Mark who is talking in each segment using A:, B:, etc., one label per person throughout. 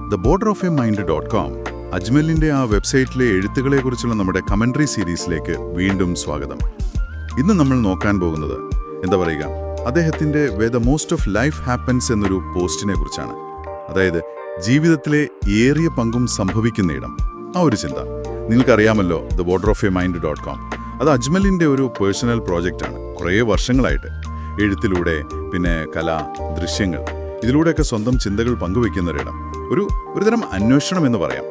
A: theborderofaminds.com അജ്മലിന്റെ ആ വെബ്സൈറ്റിലെ എഴുത്തുകളെക്കുറിച്ചുള്ള നമ്മുടെ commentary സീരീസിലേക്ക് വീണ്ടും സ്വാഗതം. ഇന്ന് നമ്മൾ നോക്കാൻ പോകുന്നത് അദ്ദേഹത്തിന്റെ way the most of life happens എന്നൊരു പോസ്റ്റിനെ കുറിച്ചാണ്. അതായത് ജീവിതത്തിലെ ഏറിയ പങ്കും സംഭവിക്കുന്നിടം. ആ ഒരു ചിന്ത നിങ്ങൾക്കറിയാമല്ലോ, theborderofaminds.com. അത് അജ്മലിന്റെ ഒരു പേഴ്സണൽ പ്രോജക്റ്റാണ്. കുറേ വർഷങ്ങളായിട്ട് എഴുത്തിലൂടെ, പിന്നെ കല, ദൃശ്യങ്ങൾ, ഇതിലൂടെയൊക്കെ സ്വന്തം ചിന്തകൾ പങ്കുവെക്കുന്നൊരിടം. ഒരുതരം അന്വേഷണം എന്ന് പറയാം.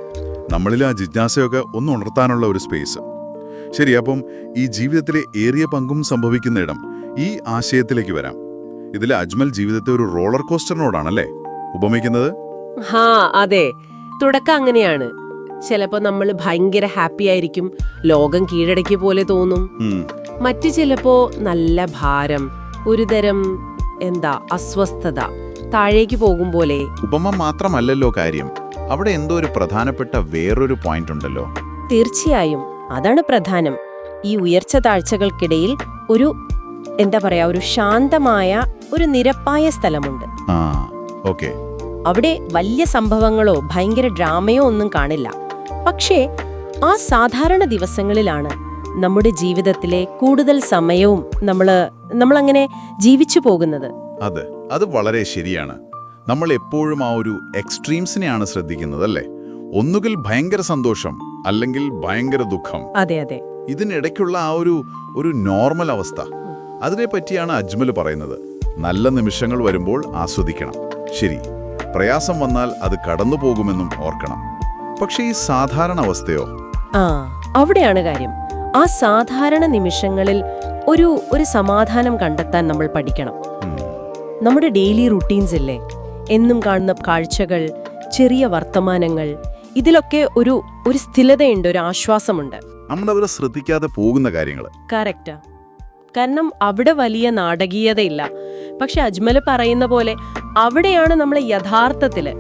A: നമ്മളിൽ ആ ജിജ്ഞാസയൊക്കെ ഒന്ന് ഉണർത്താനുള്ള ഒരു സ്പേസ്. ശരി, അപ്പം ഈ ജീവിതത്തിലെ ഏറിയ പങ്കും സംഭവിക്കുന്ന ഇടം, ഈ ആശയത്തിലേക്ക് വരാം. ഇതിൽ അജ്മൽ ജീവിതത്തെ ഒരു റോളർ കോസ്റ്ററിനോടാണല്ലേ ഉപമിക്കുന്നത്?
B: അതെ, തുടക്കം അങ്ങനെയാണ്. ചിലപ്പോ നമ്മൾ ഭയങ്കര ഹാപ്പി ആയിരിക്കും, ലോകം കീഴടക്കിയ പോലെ തോന്നും. മറ്റു ചിലപ്പോ നല്ല ഭാരം, ഒരുതരം അസ്വസ്ഥത, താഴേക്ക് പോകും പോലെ.
C: ഉപമ മാത്രമല്ലല്ലോ കാര്യം, അവിടെ എന്തോ ഒരു പ്രധാനപ്പെട്ട വേറൊരു പോയിന്റ് ഉണ്ടല്ലോ.
D: തീർച്ചയായും, അതാണ് പ്രധാനം. ഈ ഉയർച്ച താഴ്ചകൾക്കിടയിൽ ഒരു ഒരു ശാന്തമായ, ഒരു നിരപ്പായ സ്ഥലമുണ്ട്. അവിടെ വലിയ സംഭവങ്ങളോ ഭയങ്കര ഡ്രാമയോ ഒന്നും കാണില്ല. പക്ഷേ ആ സാധാരണ ദിവസങ്ങളിലാണ് നമ്മുടെ ജീവിതത്തിലെ കൂടുതൽ സമയവും നമ്മളങ്ങനെ ജീവിച്ചു പോകുന്നത്.
C: അത് വളരെ ശരിയാണ്. നമ്മൾ എപ്പോഴും ആ ഒരു എക്സ്ട്രീംസിനെയാണ് ശ്രദ്ധിക്കുന്നത്, അല്ലേ? ഒന്നുകിൽ ഭയങ്കര സന്തോഷം, അല്ലെങ്കിൽ ഭയങ്കര ദുഃഖം.
D: അതെ അതെ,
C: ഇതിനിടയ്ക്കുള്ള ആ ഒരു നോർമൽ അവസ്ഥ, അതിനെ പറ്റിയാണ് അജ്മൽ പറയുന്നത്. നല്ല നിമിഷങ്ങൾ വരുമ്പോൾ ആസ്വദിക്കണം, ശരി. പ്രയാസം വന്നാൽ അത് കടന്നു പോകുമെന്നും ഓർക്കണം. പക്ഷേ ഈ സാധാരണ അവസ്ഥയോ?
D: അവിടെയാണ് കാര്യം. ആ സാധാരണ നിമിഷങ്ങളിൽ ഒരു സമാധാനം കണ്ടെത്താൻ നമ്മൾ പഠിക്കണം. നമ്മുടെ ഡെയിലി റുട്ടീൻസ് ഇല്ലേ, എന്നും കാണുന്ന കാഴ്ചകൾ, ചെറിയ വർത്തമാനങ്ങൾ, ഇതിലൊക്കെ ഒരു സ്ഥിരതയുണ്ട്, ഒരു ആശ്വാസമുണ്ട്.
C: നമ്മളവരെ ശ്രദ്ധിക്കാതെ പോകുന്ന കാര്യങ്ങൾ.
D: കറക്റ്റാ. കാരണം അവിടെ വലിയ നാടകീയതയില്ല. പക്ഷെ അജ്മൽ പറയുന്ന പോലെ അവിടെയാണ് നമ്മൾ യഥാർത്ഥത്തില്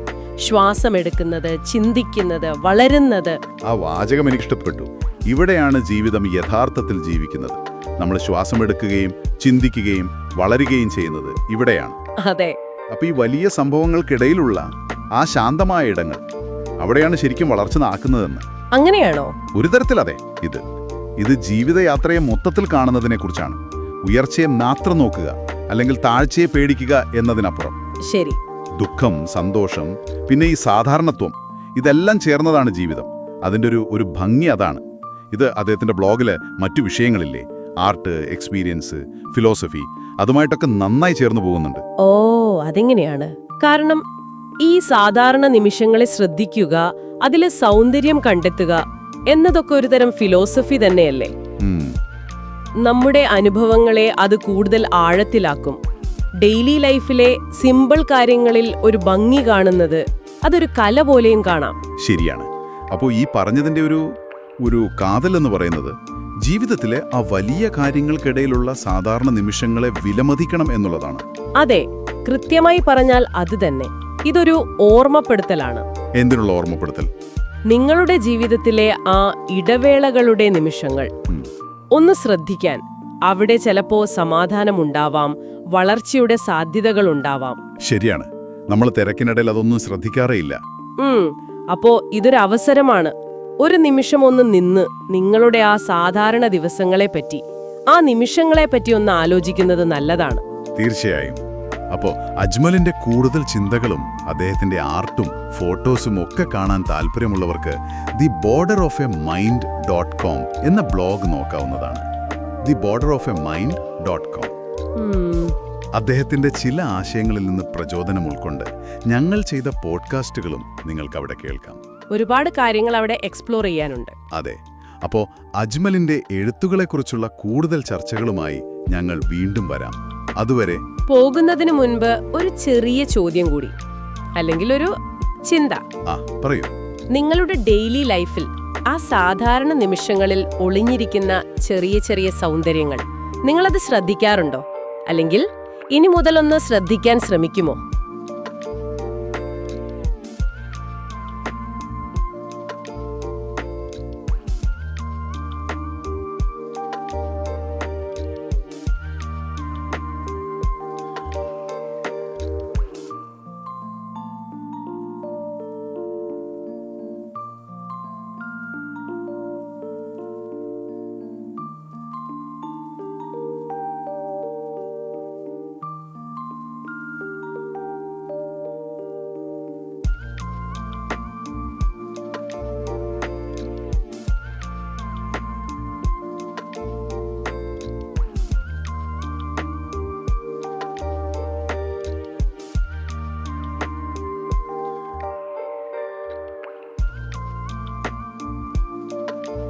D: ശ്വാസമെടുക്കുന്നത്, ചിന്തിക്കുന്നത്, വളരുന്നത്.
C: ആ വാചകം എനിക്കിഷ്ടപ്പെട്ടു. ഇവിടെയാണ് ജീവിതം യഥാർത്ഥത്തിൽ ജീവിക്കുന്നത്. നമ്മൾ ശ്വാസമെടുക്കുകയും ചിന്തിക്കുകയും വളരുകയും ചെയ്യുന്നത് ഇവിടെയാണ്.
D: അതെ.
C: അപ്പൊ ഈ വലിയ സംഭവങ്ങൾക്കിടയിലുള്ള ആ ശാന്തമായ ഇടങ്ങൾ, അവിടെയാണ് ശരിക്കും വളർച്ച നടക്കുന്നതെന്ന്.
D: അങ്ങനെയാണോ?
C: ഒരു തരത്തിൽ അതെ. ഇത് ജീവിതയാത്രയെ മൊത്തത്തിൽ കാണുന്നതിനെ കുറിച്ചാണ്. ഉയർച്ചയെ മാത്രം നോക്കുക, അല്ലെങ്കിൽ താഴ്ചയെ പേടിക്കുക എന്നതിനപ്പുറം.
D: ശരി.
C: ദുഃഖം, സന്തോഷം, പിന്നെ ഈ സാധാരണത്വം, ഇതെല്ലാം ചേർന്നതാണ് ജീവിതം. അതിൻ്റെ ഒരു ഭംഗി അതാണ്. ഇത് അദ്ദേഹത്തിന്റെ ബ്ലോഗില് മറ്റു വിഷയങ്ങളില്ലേ, ആർട്ട്, എക്സ്പീരിയൻസ്, ഫിലോസഫി, അതുമായിട്ടൊക്കെ നന്നായി ചേർന്ന് പോകുന്നുണ്ട്.
D: അതെങ്ങനെയാണ്?
B: കാരണം ഈ സാധാരണ നിമിഷങ്ങളെ ശ്രദ്ധിക്കുക, അതിലെ സൗന്ദര്യം കണ്ടെത്തുക എന്നതൊക്കെ ഒരുതരം ഫിലോസഫി തന്നെയല്ലേ? നമ്മുടെ അനുഭവങ്ങളെ അത് കൂടുതൽ ആഴത്തിലാക്കും. ഡെയിലി ലൈഫിലെ സിമ്പിൾ കാര്യങ്ങളിൽ ഒരു ഭംഗി കാണുന്നത് അതൊരു കല പോലെയും കാണാം.
C: ശരിയാണ്. അപ്പോൾ ഈ പറഞ്ഞതിന്റെ ഒരു കാതൽ എന്ന് പറയുന്നത് ജീവിതത്തിലെ ആ വലിയ കാര്യങ്ങൾക്കിടയിലുള്ള സാധാരണ നിമിഷങ്ങളെ വിലമതിക്കണം എന്നുള്ളതാണ്.
B: അതെ, കൃത്യമായി പറഞ്ഞാൽ അത് തന്നെ. ഇതൊരു ഓർമ്മപ്പെടുത്തലാണ്.
C: എന്തിനുള്ള ഓർമ്മപ്പെടുത്തൽ?
B: നിങ്ങളുടെ ജീവിതത്തിലെ ആ ഇടവേളകളുടെ നിമിഷങ്ങൾ ഒന്ന് ശ്രദ്ധിക്കാൻ. അവിടെ ചിലപ്പോ സമാധാനമുണ്ടാവാം, വളർച്ചയുടെ സാധ്യതകൾ ഉണ്ടാവാം.
C: ശരിയാണ്, നമ്മൾ തിരക്കിനിടയിൽ അതൊന്നും ശ്രദ്ധിക്കാറേയില്ല.
B: അപ്പോ ഇതൊരു അവസരമാണ്. ഒരു നിമിഷം ഒന്ന് നിന്ന് നിങ്ങളുടെ ആ സാധാരണ ദിവസങ്ങളെപ്പറ്റി, ആ നിമിഷങ്ങളെപ്പറ്റി ഒന്ന് ആലോചിക്കുന്നത് നല്ലതാണ്.
C: തീർച്ചയായും. അപ്പോൾ അജ്മലിന്റെ കൂടുതൽ ചിന്തകളും അദ്ദേഹത്തിന്റെ ആർട്ടും ഫോട്ടോസും ഒക്കെ കാണാൻ താല്പര്യമുള്ളവർക്ക് theborderofaminds.com എന്ന ബ്ലോഗ് നോക്കാവുന്നതാണ്. theborderofaminds.com. അദ്ദേഹത്തിന്റെ ചില ആശയങ്ങളിൽ നിന്ന് പ്രചോദനം ഉൾക്കൊണ്ട് ഞങ്ങൾ ചെയ്ത പോഡ്കാസ്റ്റുകളും നിങ്ങൾക്ക് അവിടെ കേൾക്കാം.
B: ഒരുപാട് കാര്യങ്ങൾ അവിടെ എക്സ്പ്ലോർ ചെയ്യാനുണ്ട്.
C: അതെ. അപ്പോൾ അജ്മലിന്റെ എഴുത്തുകളെക്കുറിച്ചുള്ള കൂടുതൽ ചർച്ചകളുമായി ഞങ്ങൾ വീണ്ടും വരാം. അതുവരെ
B: പോകുന്നതിന് മുൻപ് ഒരു ചെറിയ ചോദ്യം കൂടി, അല്ലെങ്കിൽ ഒരു ചിന്ത.
C: പറയൂ.
B: നിങ്ങളുടെ ഡെയിലി ലൈഫിൽ ആ സാധാരണ നിമിഷങ്ങളിൽ ഒളിഞ്ഞിരിക്കുന്ന ചെറിയ ചെറിയ സൗന്ദര്യങ്ങൾ നിങ്ങളത് ശ്രദ്ധിക്കാറുണ്ടോ? അല്ലെങ്കിൽ ഇനി മുതലൊന്ന് ശ്രദ്ധിക്കാൻ ശ്രമിക്കുമോ?